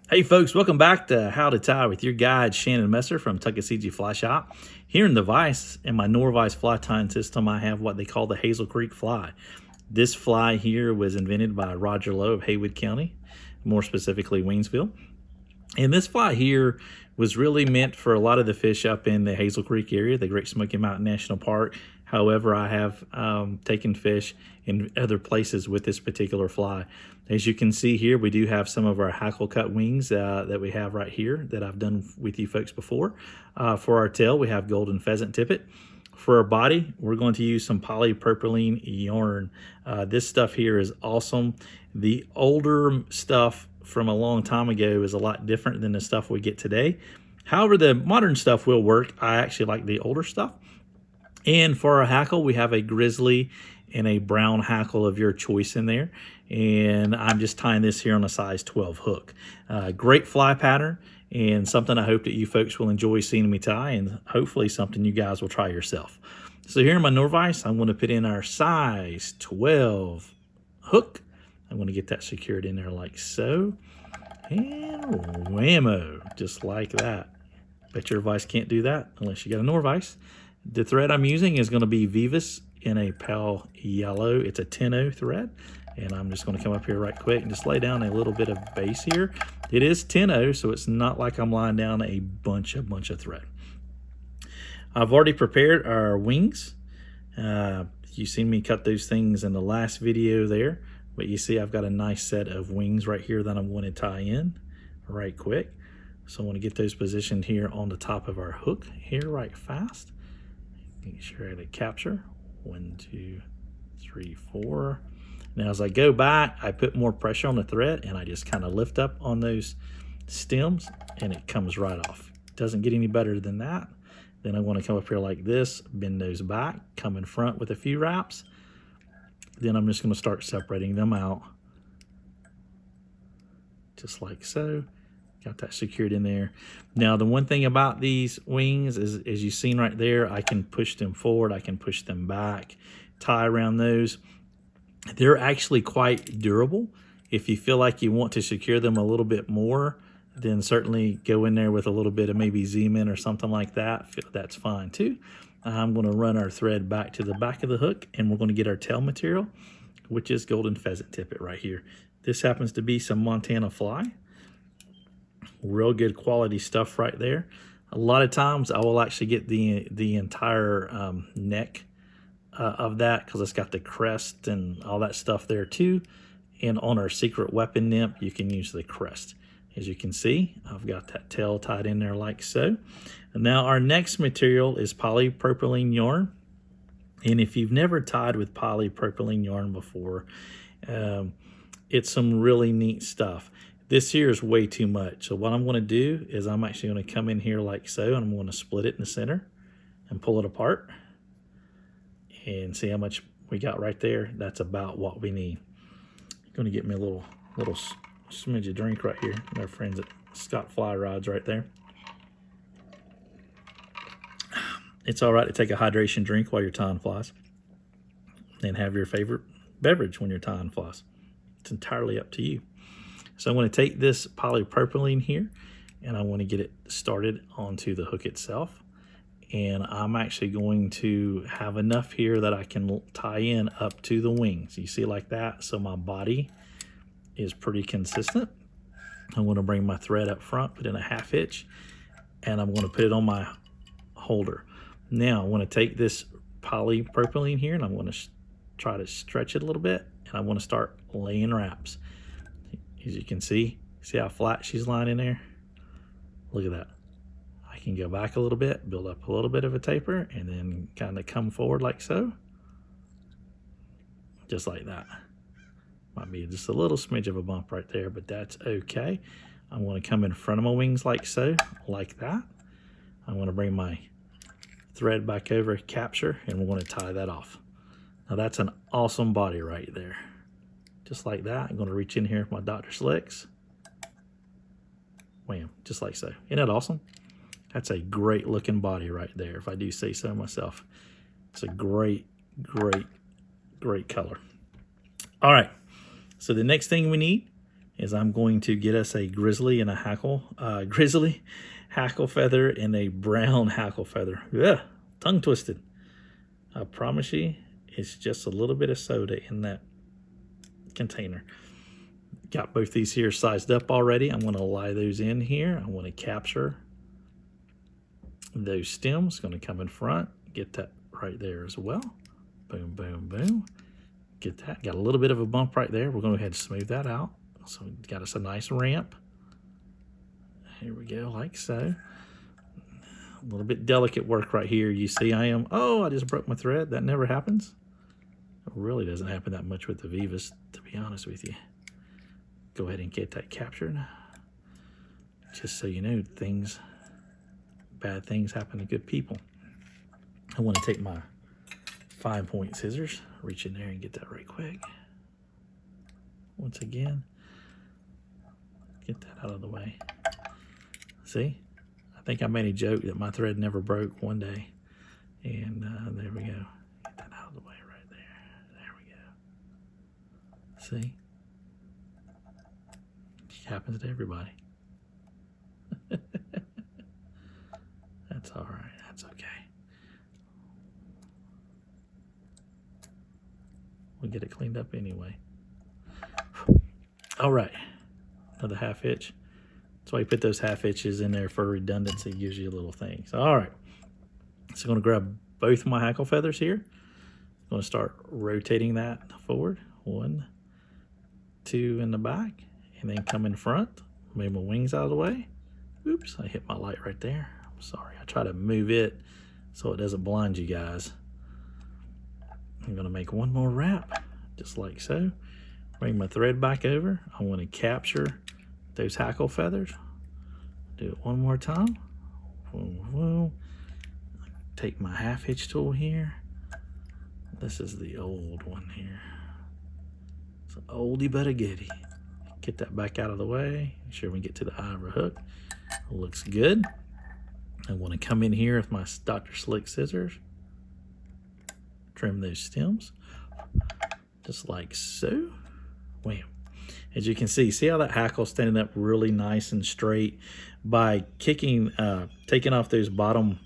Hey folks, welcome back to How to Tie with your guide Shannon Messer from Tuckasegee Fly Shop. Here in the vise, in my Nor-vise fly tying system, I have what they call the Hazel Creek fly. This fly here was invented by Roger Lowe of Haywood County, more specifically Waynesville. And this fly here was really meant for a lot of the fish up in the Hazel Creek area, the Great Smoky Mountain National Park. However, I have taken fish in other places with this particular fly. As you can see here, we do have some of our Hackle cut wings that we have right here that I've done with you folks before. For our tail, we have golden pheasant tippet. For our body, we're going to use some polypropylene yarn. This stuff here is awesome. The older stuff from a long time ago is a lot different than the stuff we get today. However, the modern stuff will work. I actually like the older stuff. And for our hackle, we have a Grizzly and a brown hackle of your choice in there. And I'm just tying this here on a size 12 hook. Great fly pattern and something I hope that you folks will enjoy seeing me tie, and hopefully something you guys will try yourself. So here in my Norvise, I'm going to put in our size 12 hook. I'm going to get that secured in there like so. And whammo, just like that. Bet your vise can't do that unless you got a Norvise. The thread I'm using is going to be Vivas in a pale yellow. It's a 10-0 thread. And I'm just going to come up here right quick and just lay down a little bit of base here. It is 10-0, so it's not like I'm laying down a bunch of thread. I've already prepared our wings. You seen me cut those things in the last video there. But you see I've got a nice set of wings right here that I'm going to tie in right quick. So I want to get those positioned here on the top of our hook here right fast. Make sure I had a capture. 1, 2, 3, 4. Now as I go back, I put more pressure on the thread and I just kind of lift up on those stems and it comes right off. Doesn't get any better than that. Then I want to come up here like this, bend those back, come in front with a few wraps. Then I'm just going to start separating them out just like so. Got that secured in there. Now the one thing about these wings is, as you've seen right there, I can push them forward, I can push them back, tie around those. They're actually quite durable. If you feel like you want to secure them a little bit more, then certainly go in there with a little bit of maybe Z-min or something like that. That's fine too. I'm going to run our thread back to the back of the hook and we're going to get our tail material, which is golden pheasant tippet right here. This happens to be some Montana fly. Real good quality stuff right there. A lot of times I will actually get the entire neck of that because it's got the crest and all that stuff there too. And on our secret weapon nymph, you can use the crest. As you can see, I've got that tail tied in there like so. And now our next material is polypropylene yarn. And if you've never tied with polypropylene yarn before, it's some really neat stuff. This here is way too much. So what I'm going to do is I'm actually going to come in here like so, and I'm going to split it in the center and pull it apart. And see how much we got right there. That's about what we need. I'm going to get me a little smidge of drink right here. Our friends at Scott Fly Rods right there. It's all right to take a hydration drink while you're tying flies and have your favorite beverage when you're tying flies. It's entirely up to you. So I'm going to take this polypropylene here and I want to get it started onto the hook itself. And I'm actually going to have enough here that I can tie in up to the wings. You see like that? So my body is pretty consistent. I'm going to bring my thread up front, put in a 1/2 hitch, and I'm going to put it on my holder. Now I want to take this polypropylene here and I'm going to try to stretch it a little bit, and I want to start laying wraps. As you can see how flat she's lying in there? Look at that. I can go back a little bit, build up a little bit of a taper, and then kind of come forward like so. Just like that. Might be just a little smidge of a bump right there, but that's okay. I'm going to come in front of my wings like so, like that. I'm going to bring my thread back over, capture, and we're going to tie that off. Now that's an awesome body right there. Just like that. I'm going to reach in here with my Dr. Slicks. Wham, just like so. Isn't that awesome? That's a great looking body right there, if I do say so myself. It's a great color. All right, so the next thing we need is I'm going to get us a grizzly and a hackle, grizzly hackle feather and a brown hackle feather. Yeah, tongue twisted. I promise you, it's just a little bit of soda in that container. Got both these here sized up already. I'm going to lie those in here. I want to capture those stems. Going to come in front, get that right there as well. Boom, boom, boom. Get that. Got a little bit of a bump right there. We're going to go ahead and smooth that out. So we got us a nice ramp. Here we go, like so. A little bit delicate work right here. You see I just broke my thread. That never happens. It really doesn't happen that much with the Vivas, to be honest with you. Go ahead and get that captured. Just so you know, bad things happen to good people. I want to take my 5-point scissors, reach in there and get that right quick. Once again, get that out of the way. See, I think I made a joke that my thread never broke one day. And there we go. Get that out of the way right there. There we go. See? It happens to everybody. That's all right. That's okay. We'll get it cleaned up anyway. All right. Another half hitch. That's why you put those half hitches in there for redundancy. Gives you a little thing. So, all right. So I'm going to grab both my hackle feathers here. I'm going to start rotating that forward. 1, 2 in the back. And then come in front. Move my wings out of the way. Oops, I hit my light right there. I'm sorry. I try to move it so it doesn't blind you guys. I'm going to make one more wrap, just like so. Bring my thread back over. I want to capture those hackle feathers. Do it one more time. Boom, boom. Take my half hitch tool here. This is the old one here. It's an oldie but a goodie. Get that back out of the way. Make sure we get to the eye of our hook. It looks good. I want to come in here with my Dr. Slick scissors. Trim those stems. Just like so. Wham. As you can see how that hackle's standing up really nice and straight by taking off those bottom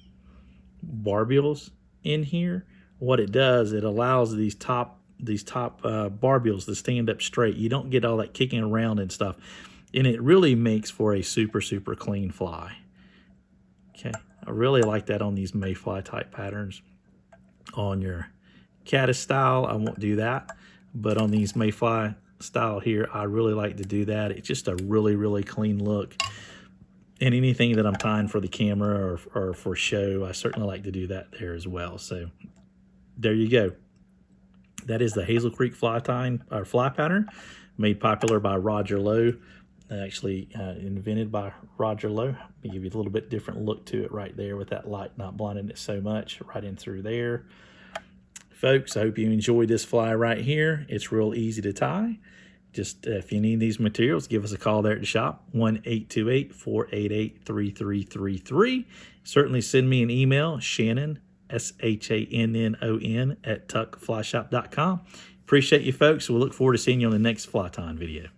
barbules in here. What it does, it allows these top barbules to stand up straight. You don't get all that kicking around and stuff, and it really makes for a super clean fly. Okay, I really like that on these mayfly type patterns. On your caddis style, I won't do that, but on these mayfly style here, I really like to do that. It's just a really clean look. And anything that I'm tying for the camera or for show, I certainly like to do that there as well. So there you go. That is the Hazel Creek fly pattern, made popular by Roger Lowe. Actually invented by Roger Lowe. Give you a little bit different look to it right there with that light not blinding it so much right in through there. Folks, I hope you enjoyed this fly right here. It's real easy to tie. Just if you need these materials, give us a call there at the shop, 1-828-488-3333. Certainly send me an email, Shannon, SHANNON @tuckflyshop.com. Appreciate you folks. We'll look forward to seeing you on the next fly tying video.